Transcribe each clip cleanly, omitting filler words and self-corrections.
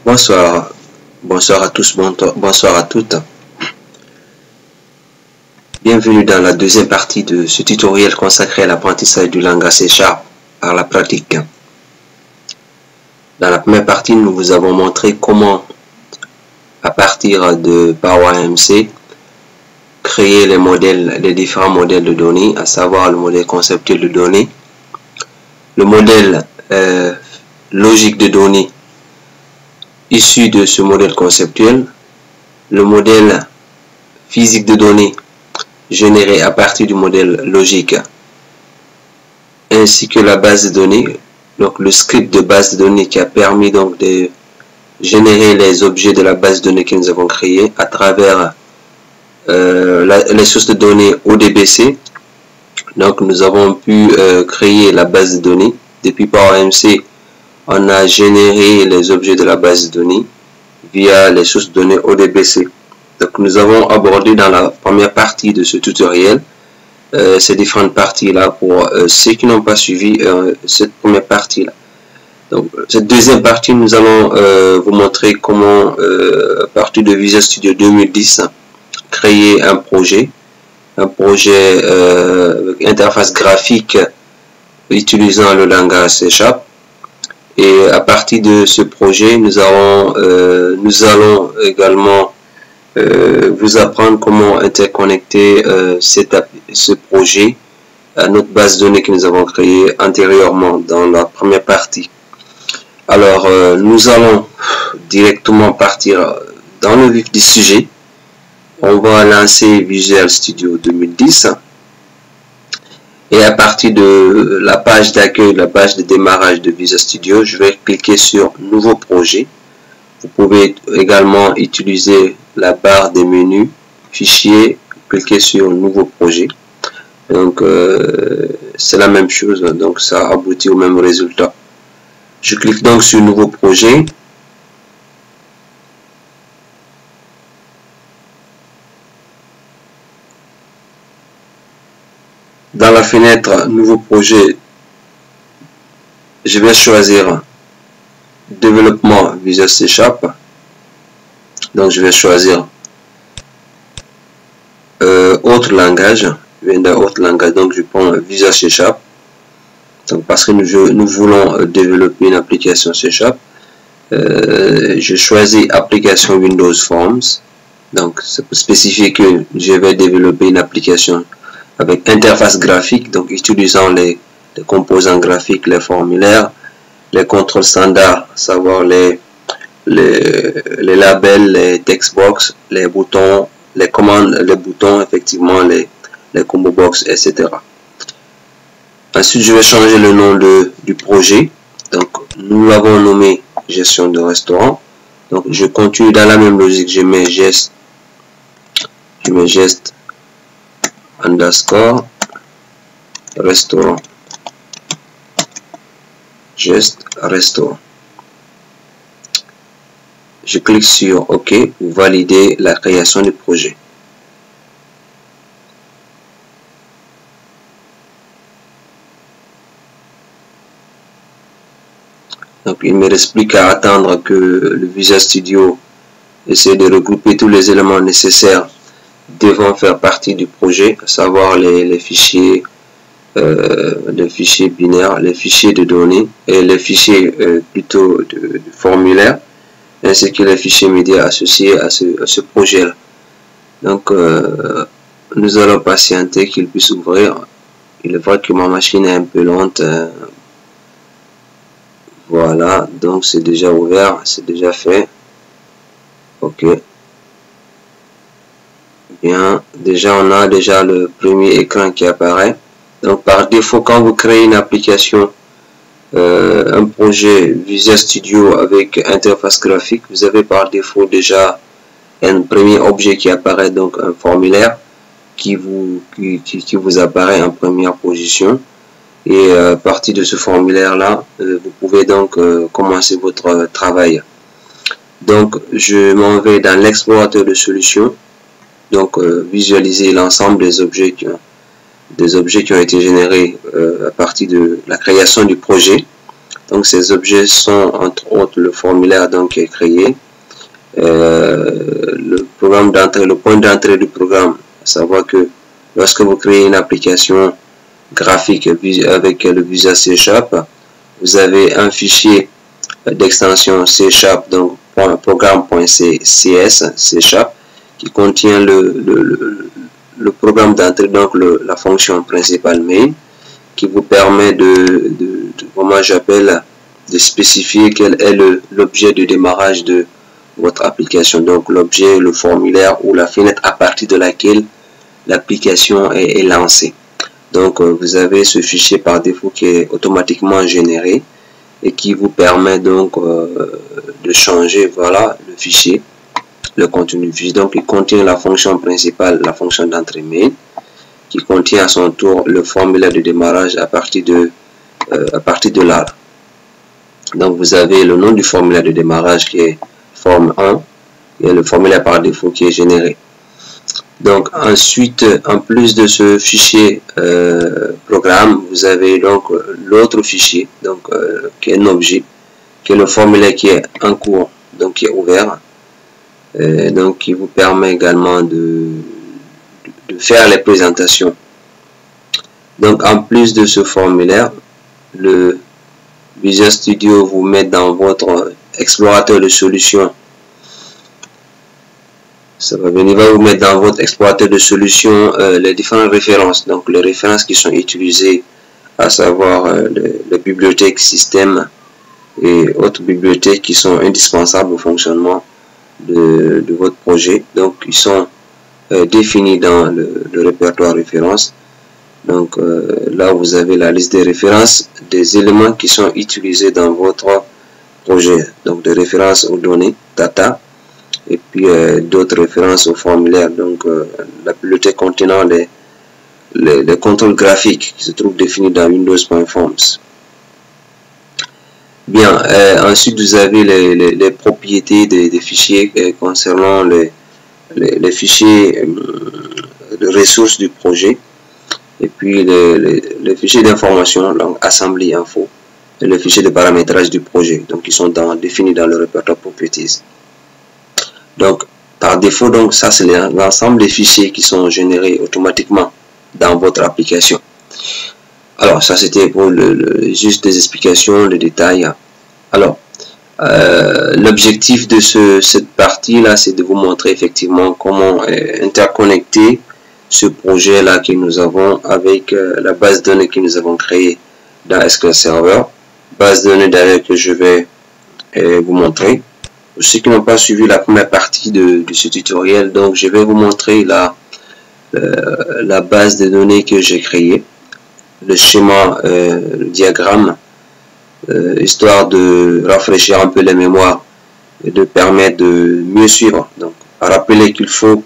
Bonsoir, bonsoir à tous, bonsoir à toutes. Bienvenue dans la deuxième partie de ce tutoriel consacré à l'apprentissage du langage C# par la pratique. Dans la première partie, nous vous avons montré comment, à partir de PowerAMC, créer les différents modèles de données, à savoir le modèle conceptuel de données, le modèle logique de données issu de ce modèle conceptuel, le modèle physique de données généré à partir du modèle logique, ainsi que la base de données, donc le script de base de données qui a permis donc de générer les objets de la base de données que nous avons créé à travers les sources de données ODBC. Donc nous avons pu créer la base de données. Depuis PowerAMC, on a généré les objets de la base de données via les sources de données ODBC. Donc nous avons abordé dans la première partie de ce tutoriel ces différentes parties-là pour ceux qui n'ont pas suivi cette première partie-là. Donc cette deuxième partie, nous allons vous montrer comment, à partir de Visual Studio 2010, créer un projet avec interface graphique utilisant le langage C#. Et à partir de ce projet, nous allons également vous apprendre comment interconnecter ce projet à notre base de données que nous avons créée antérieurement dans la première partie. Alors, nous allons directement partir dans le vif du sujet. On va lancer Visual Studio 2010. Et à partir de la page d'accueil, la page de démarrage de Visual Studio, je vais cliquer sur Nouveau projet. Vous pouvez également utiliser la barre des menus, Fichier, cliquer sur Nouveau projet. Donc, c'est la même chose, donc ça aboutit au même résultat. Je clique donc sur Nouveau projet. Dans la fenêtre Nouveau projet, je vais choisir Développement Visual C#. Donc je vais choisir autre langage. Autre langage, donc je prends Visual C#. Donc parce que nous voulons développer une application C#. Je choisis Application Windows Forms. Donc c'est pour spécifier que je vais développer une application avec interface graphique, donc utilisant les composants graphiques, les formulaires, les contrôles standards, à savoir les labels, les textbox, les boutons, les commandes, les boutons, effectivement les combo box, etc. Ensuite, je vais changer le nom du projet. Donc, nous l'avons nommé gestion de restaurant. Donc, je continue dans la même logique. Je mets geste underscore restaurant, geste restaurant. Je clique sur OK pour valider la création du projet. Donc il ne me reste plus qu'à attendre que le Visual Studio essaie de regrouper tous les éléments nécessaires devant faire partie du projet, à savoir les fichiers binaires, les fichiers de données et les fichiers plutôt de formulaire, ainsi que les fichiers médias associés à ce projet-là. Donc nous allons patienter qu'il puisse ouvrir. Il est vrai que ma machine est un peu lente. Voilà, donc c'est déjà ouvert, c'est déjà fait. OK. Bien, déjà on a déjà le premier écran qui apparaît. Donc par défaut, quand vous créez une application, un projet Visual Studio avec interface graphique, vous avez par défaut déjà un premier objet qui apparaît, donc un formulaire qui vous apparaît en première position. Et à partir de ce formulaire là, vous pouvez donc commencer votre travail. Donc je m'en vais dans l'explorateur de solutions. Donc visualiser l'ensemble des objets qui ont été générés à partir de la création du projet. Donc ces objets sont entre autres le formulaire donc qui est créé, le programme d'entrée, le point d'entrée du programme, à savoir que lorsque vous créez une application graphique avec le Visual C#, vous avez un fichier d'extension C#, donc programme.cs C# qui contient le programme d'entrée, donc la fonction principale main, qui vous permet comment j'appelle, de spécifier quel est l'objet de démarrage de votre application, donc l'objet, le formulaire ou la fenêtre à partir de laquelle l'application est lancée. Donc vous avez ce fichier par défaut qui est automatiquement généré et qui vous permet donc de changer, voilà, le fichier, le contenu du fichier. Donc il contient la fonction principale, la fonction d'entrée main, qui contient à son tour le formulaire de démarrage à partir de là. Donc vous avez le nom du formulaire de démarrage qui est forme 1 et le formulaire par défaut qui est généré. Donc ensuite, en plus de ce fichier programme, vous avez donc l'autre fichier, donc qui est un objet, qui est le formulaire qui est en cours, donc qui est ouvert, donc qui vous permet également de faire les présentations. Donc en plus de ce formulaire, le Visual Studio vous met dans votre explorateur de solutions. Ça va venir, va vous mettre dans votre explorateur de solutions les différentes références, donc les références qui sont utilisées, à savoir les bibliothèques, systèmes et autres bibliothèques qui sont indispensables au fonctionnement de votre projet. Donc ils sont définis dans le répertoire références. Donc là vous avez la liste des références des éléments qui sont utilisés dans votre projet, donc des références aux données, data, et puis d'autres références au formulaire, donc la bibliothèque contenant les contrôles graphiques qui se trouvent définis dans Windows.forms. Bien, ensuite vous avez les propriétés des fichiers concernant les fichiers de ressources du projet, et puis les fichiers d'information, donc assembly info, et le fichier de paramétrage du projet, donc ils sont définis dans le répertoire properties. Donc par défaut, donc ça c'est l'ensemble des fichiers qui sont générés automatiquement dans votre application. Alors ça c'était pour juste des explications, le détail. Alors l'objectif de cette partie là, c'est de vous montrer effectivement comment interconnecter ce projet là que nous avons avec la base de données que nous avons créée dans SQL Server, base de données d'ailleurs que je vais vous montrer. Pour ceux qui n'ont pas suivi la première partie de ce tutoriel, donc je vais vous montrer la base de données que j'ai créée, le schéma, le diagramme, histoire de rafraîchir un peu les mémoires et de permettre de mieux suivre. Donc rappelez qu'il faut,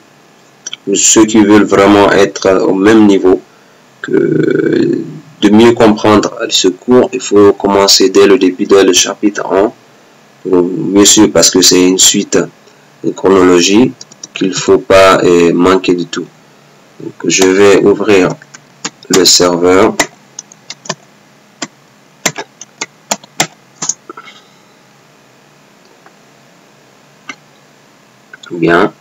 pour ceux qui veulent vraiment être au même niveau, de mieux comprendre ce cours, il faut commencer dès le début, dès le chapitre 1, pour mieux suivre, parce que c'est une suite, une chronologie qu'il ne faut pas manquer du tout. Donc, je vais ouvrir le serveur. Bien.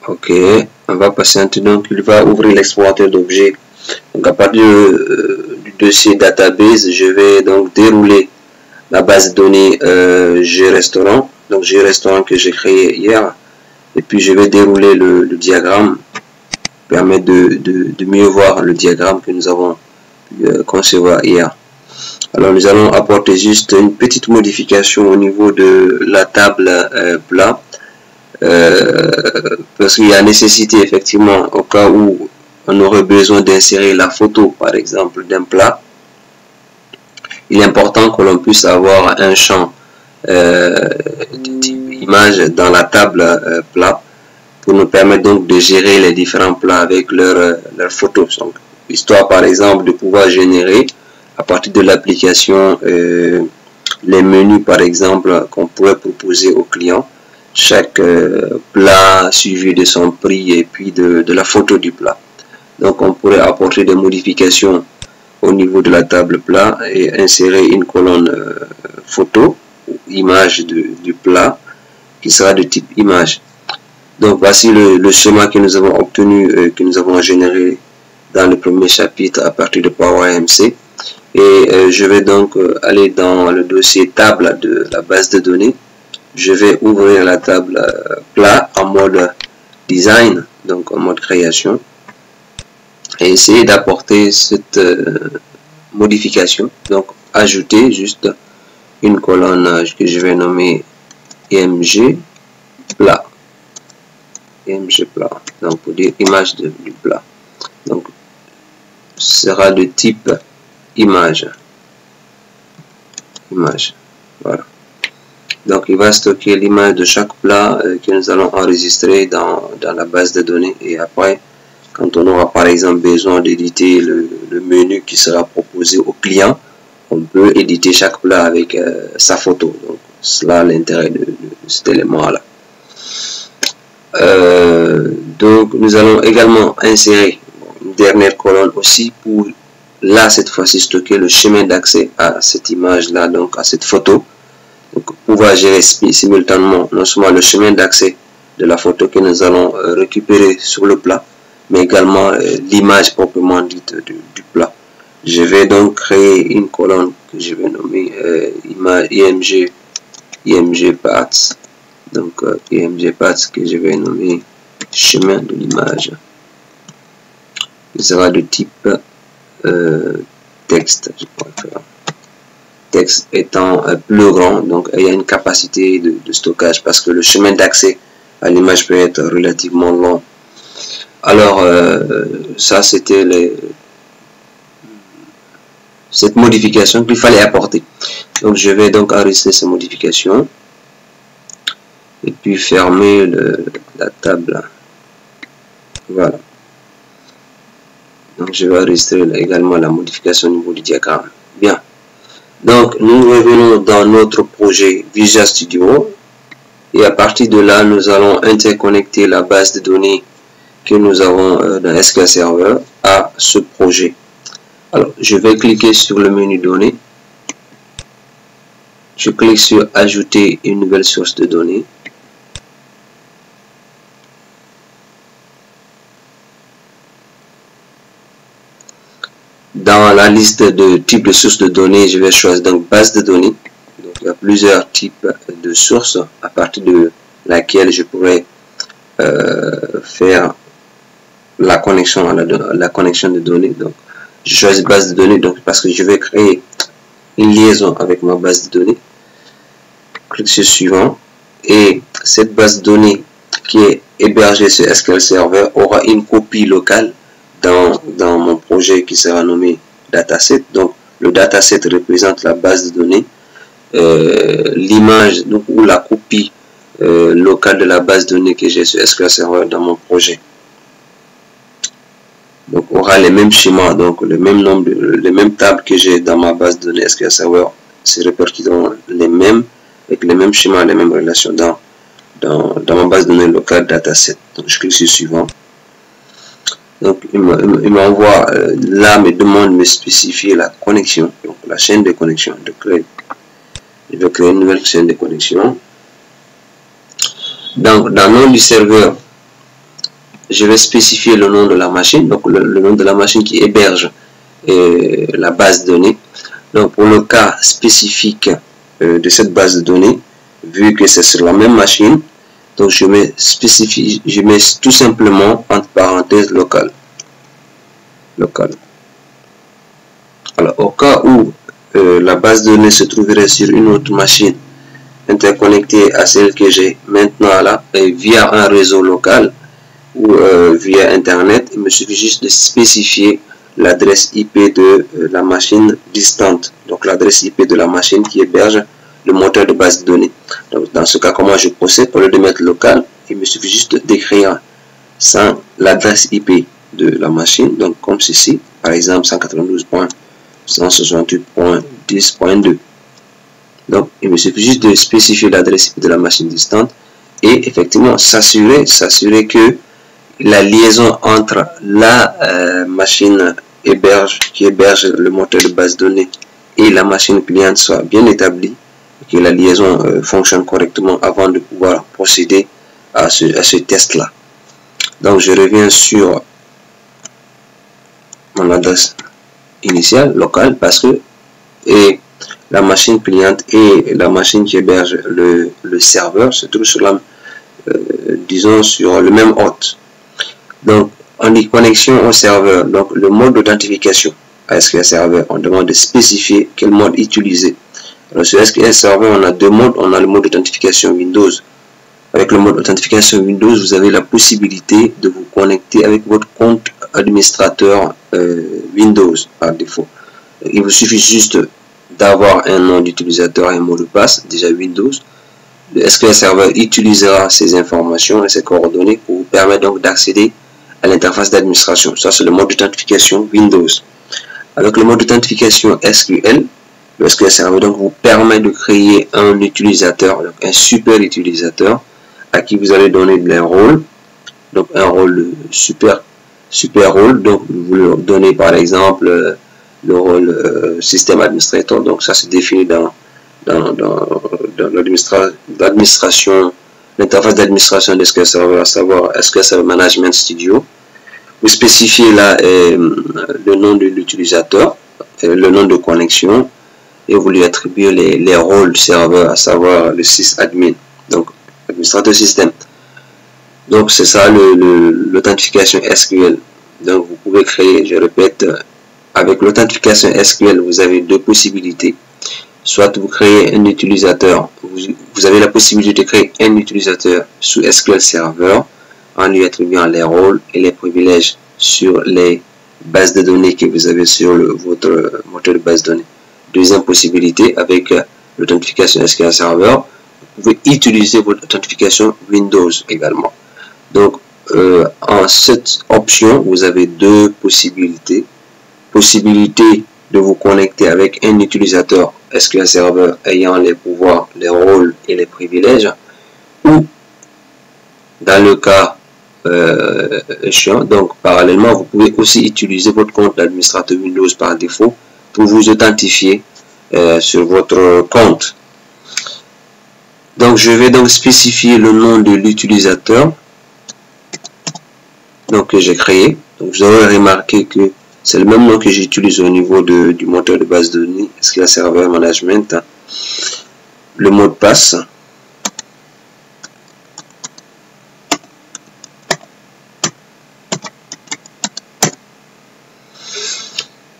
Ok, on va patienter, donc il va ouvrir l'explorateur d'objets. Donc à partir du dossier database, je vais donc dérouler la base de données GRestaurant, donc GRestaurant que j'ai créé hier, et puis je vais dérouler le diagramme, permettre de mieux voir le diagramme que nous avons pu concevoir hier. Alors nous allons apporter juste une petite modification au niveau de la table plat. Parce qu'il y a nécessité effectivement, au cas où on aurait besoin d'insérer la photo par exemple d'un plat, il est important que l'on puisse avoir un champ image dans la table plat pour nous permettre donc de gérer les différents plats avec leurs photos. Donc, histoire par exemple de pouvoir générer à partir de l'application les menus par exemple qu'on pourrait proposer au client, chaque plat suivi de son prix et puis de la photo du plat. Donc on pourrait apporter des modifications au niveau de la table plat et insérer une colonne photo ou image du plat qui sera de type image. Donc voici le schéma que nous avons obtenu, que nous avons généré dans le premier chapitre à partir de Power AMC. Et je vais donc aller dans le dossier table de la base de données. Je vais ouvrir la table plat en mode design, donc en mode création, et essayer d'apporter cette modification. Donc ajouter juste une colonne que je vais nommer img plat. img plat, donc pour dire image du plat. Donc sera de type image. Voilà. Donc il va stocker l'image de chaque plat que nous allons enregistrer dans la base de données, et après quand on aura par exemple besoin d'éditer le menu qui sera proposé au client, on peut éditer chaque plat avec sa photo. Donc cela l'intérêt de cet élément là. Donc nous allons également insérer une dernière colonne aussi pour là cette fois-ci stocker le chemin d'accès à cette image là, donc à cette photo. Donc pouvoir gérer simultanément non seulement le chemin d'accès de la photo que nous allons récupérer sur le plat, mais également l'image proprement dite du plat. Je vais donc créer une colonne que je vais nommer img parts. Donc img parts que je vais nommer chemin de l'image. Il sera de type texte, je préfère. Texte étant plus grand, donc il y a une capacité de stockage parce que le chemin d'accès à l'image peut être relativement long. Alors ça c'était cette modification qu'il fallait apporter. Donc je vais donc enregistrer ces modifications et puis fermer la table. Voilà. Donc je vais enregistrer également la modification au niveau du diagramme. Bien. Donc nous revenons dans notre projet Visual Studio et à partir de là nous allons interconnecter la base de données que nous avons dans SQL Server à ce projet. Alors je vais cliquer sur le menu données, je clique sur ajouter une nouvelle source de données. Dans la liste de types de sources de données, je vais choisir donc base de données. Donc, il y a plusieurs types de sources à partir de laquelle je pourrais faire la connexion la connexion de données. Donc, je choisis base de données donc parce que je vais créer une liaison avec ma base de données. Clique sur suivant et cette base de données qui est hébergée sur SQL Server aura une copie locale dans mon projet qui sera nommé dataset. Donc le dataset représente la base de données, l'image ou la copie locale de la base de données que j'ai sur SQL Server dans mon projet. Donc aura les mêmes schémas, donc le même nombre, les mêmes tables que j'ai dans ma base de données SQL Server se répercuteront les mêmes avec les mêmes schémas, les mêmes relations dans ma base de données locale dataset. Donc je clique sur suivant. Donc il m'envoie là, me demande de me spécifier la connexion, donc la chaîne de connexion. Je vais créer une nouvelle chaîne de connexion. Donc dans le nom du serveur, je vais spécifier le nom de la machine, donc le nom de la machine qui héberge la base de données. Donc pour le cas spécifique de cette base de données, vu que c'est sur la même machine, donc je mets tout simplement entre parenthèses local. Alors au cas où la base de données se trouverait sur une autre machine interconnectée à celle que j'ai maintenant là, et via un réseau local ou via internet, il me suffit juste de spécifier l'adresse IP de la machine distante, donc l'adresse IP de la machine qui héberge le moteur de base de données. Donc dans ce cas, comment je procède? Au lieu de mettre local, il me suffit juste d'écrire sans l'adresse IP de la machine, donc comme ceci, par exemple 192.168.10.2. Donc, il me suffit juste de spécifier l'adresse IP de la machine distante et effectivement s'assurer que la liaison entre la machine qui héberge le moteur de base de données et la machine cliente soit bien établie, que la liaison fonctionne correctement avant de pouvoir procéder à ce test-là. Donc, je reviens sur mon adresse initiale locale parce que la machine cliente et la machine qui héberge le serveur se trouvent sur la, disons, sur le même hôte. Donc, on dit connexion au serveur. Donc, le mode d'authentification à SQL Server, on demande de spécifier quel mode utiliser. Alors, sur SQL Server, on a deux modes. On a le mode d'authentification Windows. Avec le mode d'authentification Windows, vous avez la possibilité de vous connecter avec votre compte administrateur Windows par défaut. Il vous suffit juste d'avoir un nom d'utilisateur et un mot de passe, déjà Windows. Le SQL Server utilisera ces informations et ces coordonnées pour vous permettre donc d'accéder à l'interface d'administration. Ça, c'est le mode d'authentification Windows. Avec le mode d'authentification SQL, le SQL Server donc vous permet de créer un utilisateur, donc un super utilisateur à qui vous allez donner un rôle, donc un rôle super rôle. Donc vous lui donnez par exemple le rôle système administrateur. Donc ça se définit dans l'administration, l'interface d'administration de SQL Server, à savoir SQL Server Management Studio. Vous spécifiez là le nom de l'utilisateur, le nom de connexion, et vous lui attribuez les rôles du serveur, à savoir le sysadmin, donc administrateur système. Donc c'est ça l'authentification SQL. Donc vous pouvez créer, je répète, avec l'authentification SQL, vous avez deux possibilités. Soit vous créez un utilisateur, vous avez la possibilité de créer un utilisateur sous SQL Server en lui attribuant les rôles et les privilèges sur les bases de données que vous avez sur votre moteur de base de données. Deuxième possibilité, avec l'authentification SQL Server, vous pouvez utiliser votre authentification Windows également. Donc, en cette option, vous avez deux possibilités. Possibilité de vous connecter avec un utilisateur SQL Server ayant les pouvoirs, les rôles et les privilèges, ou dans le cas échéant, donc parallèlement, vous pouvez aussi utiliser votre compte d'administrateur Windows par défaut pour vous authentifier sur votre compte. Donc je vais donc spécifier le nom de l'utilisateur donc que j'ai créé. Donc vous aurez remarqué que c'est le même nom que j'utilise au niveau du moteur de base de données SQL Server Management. Le mot de passe.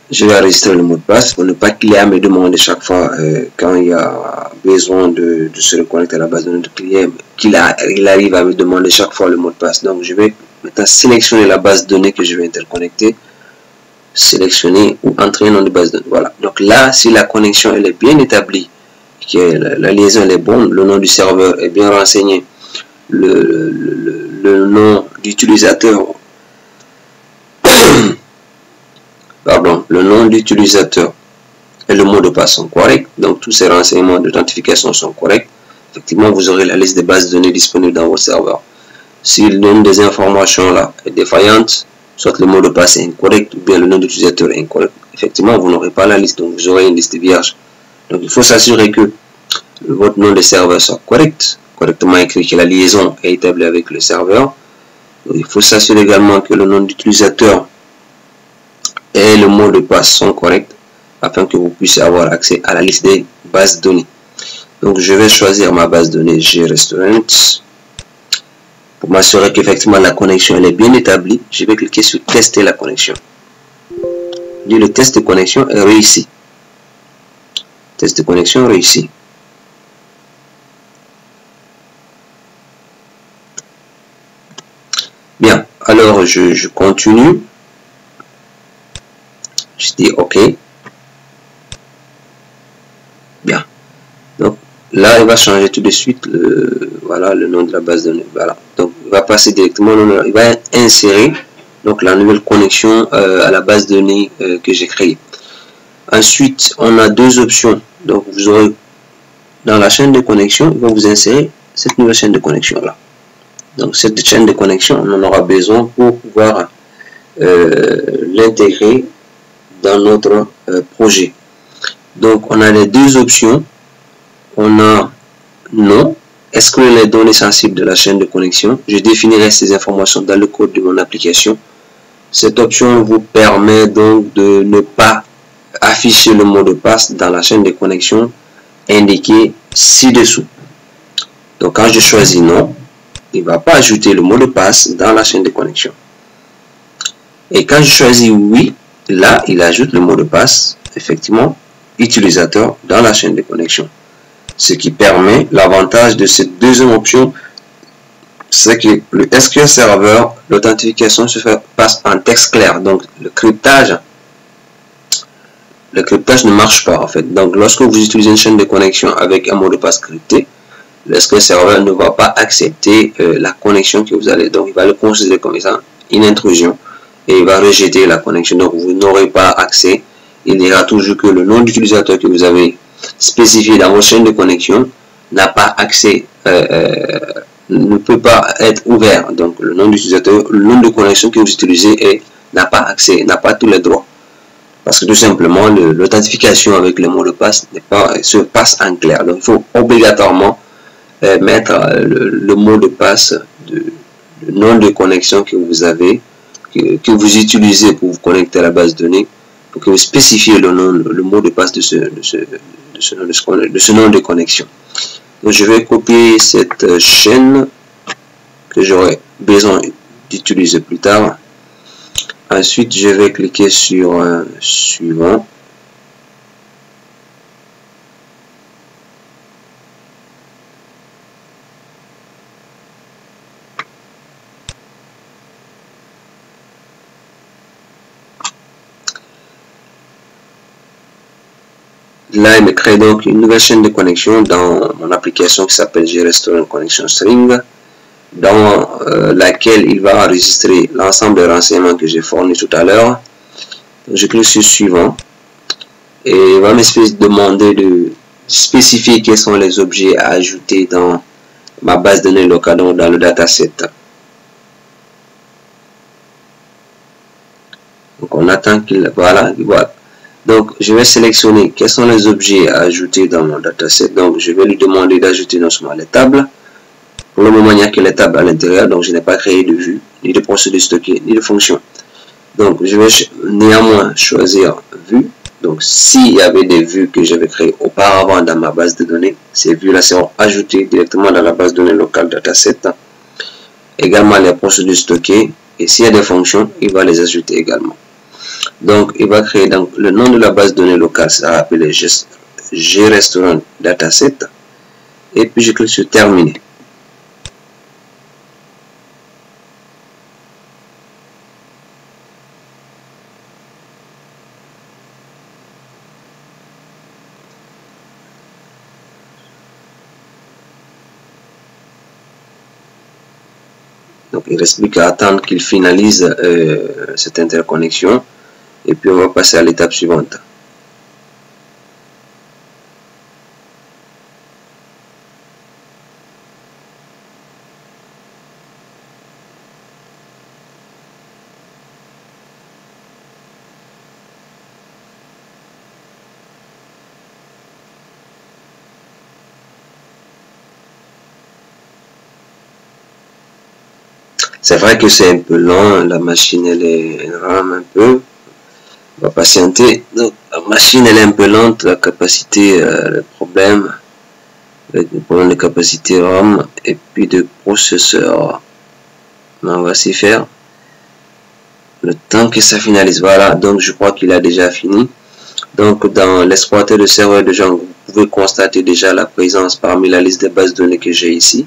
Je vais enregistrer le mot de passe pour ne pas qu'il ait à me demander chaque fois quand il y a besoin de se reconnecter à la base de données de client, qu'il arrive à me demander chaque fois le mot de passe. Donc je vais maintenant sélectionner la base de données que je vais interconnecter, sélectionner ou entrer un nom de base de données. Voilà. Donc là, si la connexion elle est bien établie, que la liaison elle est bonne, le nom du serveur est bien renseigné, le nom d'utilisateur pardon, le nom d'utilisateur et le mot de passe sont corrects, donc tous ces renseignements d'authentification sont corrects, effectivement vous aurez la liste des bases de données disponibles dans votre serveur. S'il donne des informations là est défaillante, soit le mot de passe est incorrect ou bien le nom d'utilisateur est incorrect, effectivement vous n'aurez pas la liste, donc vous aurez une liste vierge. Donc il faut s'assurer que votre nom de serveur soit correctement écrit, que la liaison est établie avec le serveur. Donc, il faut s'assurer également que le nom d'utilisateur et le mot de passe sont corrects afin que vous puissiez avoir accès à la liste des bases de données. Donc je vais choisir ma base de données GRestaurant pour m'assurer qu'effectivement la connexion elle est bien établie. Je vais cliquer sur tester la connexion. Le test de connexion est réussi. Test de connexion réussi. Bien, alors je continue. Je dis OK. Bien. Donc là, il va changer tout de suite voilà, le nom de la base de données. Voilà. Donc il va passer directement, il va insérer donc la nouvelle connexion à la base de données que j'ai créée. Ensuite, on a deux options. Donc vous aurez dans la chaîne de connexion, il va vous insérer cette nouvelle chaîne de connexion là. Donc cette chaîne de connexion, on en aura besoin pour pouvoir l'intégrer dans notre projet. Donc on a les deux options. On a non, exclure les données sensibles de la chaîne de connexion. Je définirai ces informations dans le code de mon application. Cette option vous permet donc de ne pas afficher le mot de passe dans la chaîne de connexion indiqué ci-dessous. Donc quand je choisis non, il ne va pas ajouter le mot de passe dans la chaîne de connexion. Et quand je choisis oui, là il ajoute le mot de passe, effectivement, utilisateur dans la chaîne de connexion. Ce qui permet l'avantage de cette deuxième option, c'est que le SQL Server, l'authentification se passe en texte clair. Donc le cryptage ne marche pas en fait. Donc lorsque vous utilisez une chaîne de connexion avec un mot de passe crypté, le SQL Server ne va pas accepter la connexion que vous allez. Donc il va le considérer comme étant une intrusion et il va rejeter la connexion. Donc vous n'aurez pas accès. Il dira toujours que le nom d'utilisateur que vous avez spécifié dans votre chaîne de connexion n'a pas accès, ne peut pas être ouvert. Donc le nom d'utilisateur, le nom de connexion que vous utilisez n'a pas accès, n'a pas tous les droits. Parce que tout simplement, l'authentification avec le mot de passe se passe en clair. Donc il faut obligatoirement mettre le mot de passe, le nom de connexion que vous avez, que vous utilisez pour vous connecter à la base de données, pour que vous spécifiez le mot de passe de ce nom de connexion. Donc je vais copier cette chaîne que j'aurai besoin d'utiliser plus tard. Ensuite, je vais cliquer sur suivant. Là, il me crée donc une nouvelle chaîne de connexion dans mon application qui s'appelle GRestaurant Connection String, dans laquelle il va enregistrer l'ensemble des renseignements que j'ai fournis tout à l'heure. Je clique sur suivant et il va me demander de spécifier quels sont les objets à ajouter dans ma base de données locale, donc dans le dataset. Donc on attend qu'il voilà. Donc, je vais sélectionner quels sont les objets à ajouter dans mon dataset. Donc, je vais lui demander d'ajouter non seulement les tables. Pour le moment, il n'y a que les tables à l'intérieur. Donc, je n'ai pas créé de vue, ni de procédure stockée, ni de fonction. Donc, je vais néanmoins choisir vue. Donc, s'il y avait des vues que j'avais créées auparavant dans ma base de données, ces vues-là seront ajoutées directement dans la base de données locale dataset. Également, les procédures stockées. Et s'il y a des fonctions, il va les ajouter également. Donc, il va créer donc le nom de la base de données locale, ça va appeler GRestaurant Dataset. Et puis, je clique sur terminer. Donc, il ne reste plus qu'à attendre qu'il finalise cette interconnexion. Et puis, on va passer à l'étape suivante. C'est vrai que c'est un peu lent, la machine elle rame un peu. On va patienter. Donc, la machine elle est un peu lente, la capacité, le problème de capacité RAM et puis de processeur. Mais on va s'y faire. Le temps que ça finalise, voilà. Donc je crois qu'il a déjà fini. Donc dans l'explorateur de serveur de Django, vous pouvez constater déjà la présence parmi la liste des bases de données que j'ai ici.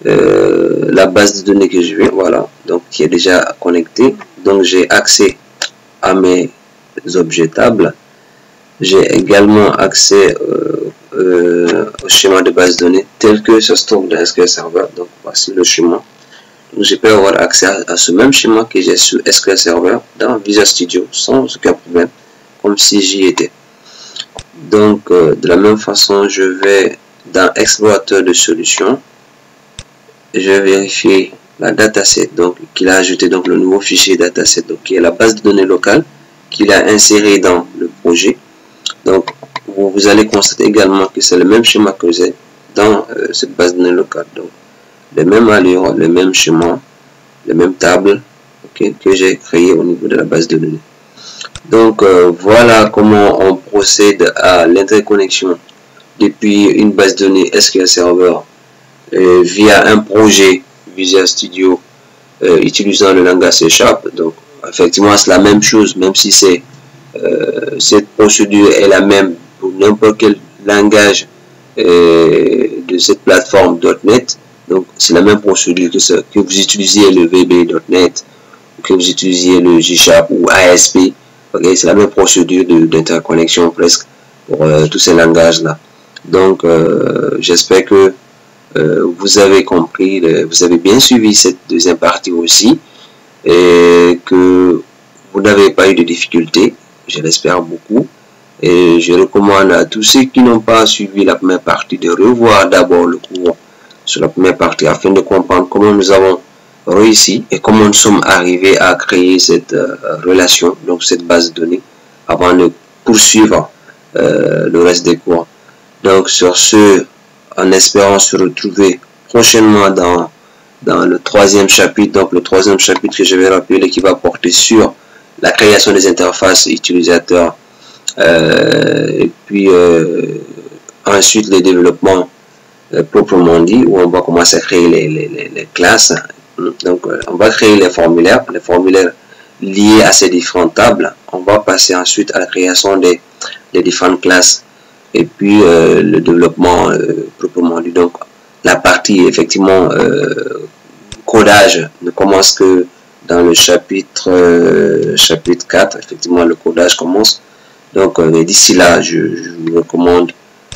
La base de données que je vais, voilà, donc qui est déjà connectée. Donc j'ai accès à mes objets tables. J'ai également accès au schéma de base de données tel que ça se trouve dans SQL Server. Donc voici le schéma. Donc je peux avoir accès à ce même schéma que j'ai sur SQL Server dans Visual Studio sans aucun problème, comme si j'y étais. Donc de la même façon, je vais dans explorateur de solutions, je vais vérifier la dataset, donc qu'il a ajouté donc le nouveau fichier dataset, donc qui est la base de données locale qu'il a inséré dans le projet. Donc vous allez constater également que c'est le même schéma que j'ai dans cette base de données locale. Donc les mêmes allures, le même schéma, les mêmes tables, okay, que j'ai créé au niveau de la base de données. Donc voilà comment on procède à l'interconnexion depuis une base de données SQL Server via un projet Visual Studio utilisant le langage C#. Donc effectivement c'est la même chose, même si cette procédure est la même pour n'importe quel langage de cette plateforme .NET. Donc c'est la même procédure que vous utilisiez le VB.NET, que vous utilisiez le G# ou ASP. Okay, c'est la même procédure d'interconnexion presque pour tous ces langages là. Donc j'espère que vous avez compris, vous avez bien suivi cette deuxième partie aussi, et que vous n'avez pas eu de difficultés, je l'espère beaucoup. Et je recommande à tous ceux qui n'ont pas suivi la première partie de revoir d'abord le cours sur la première partie afin de comprendre comment nous avons réussi et comment nous sommes arrivés à créer cette relation, donc cette base de données, avant de poursuivre le reste des cours. Donc sur ce, en espérant se retrouver prochainement dans le troisième chapitre, donc le troisième chapitre que je vais rappeler qui va porter sur la création des interfaces utilisateurs, et puis ensuite les développements proprement dit, où on va commencer à créer les classes. Donc on va créer les formulaires liés à ces différentes tables. On va passer ensuite à la création des différentes classes, et puis le développement proprement dit. Donc la partie effectivement codage ne commence que dans le chapitre 4. Effectivement le codage commence. Donc d'ici là, je vous recommande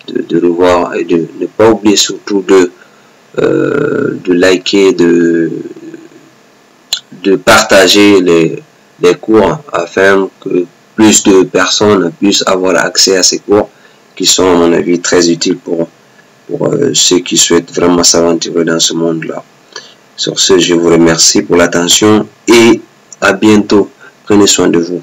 de revoir et de ne pas oublier surtout de liker, de partager les cours afin que plus de personnes puissent avoir accès à ces cours qui sont à mon avis très utiles pour ceux qui souhaitent vraiment s'aventurer dans ce monde-là. Sur ce, je vous remercie pour l'attention et à bientôt. Prenez soin de vous.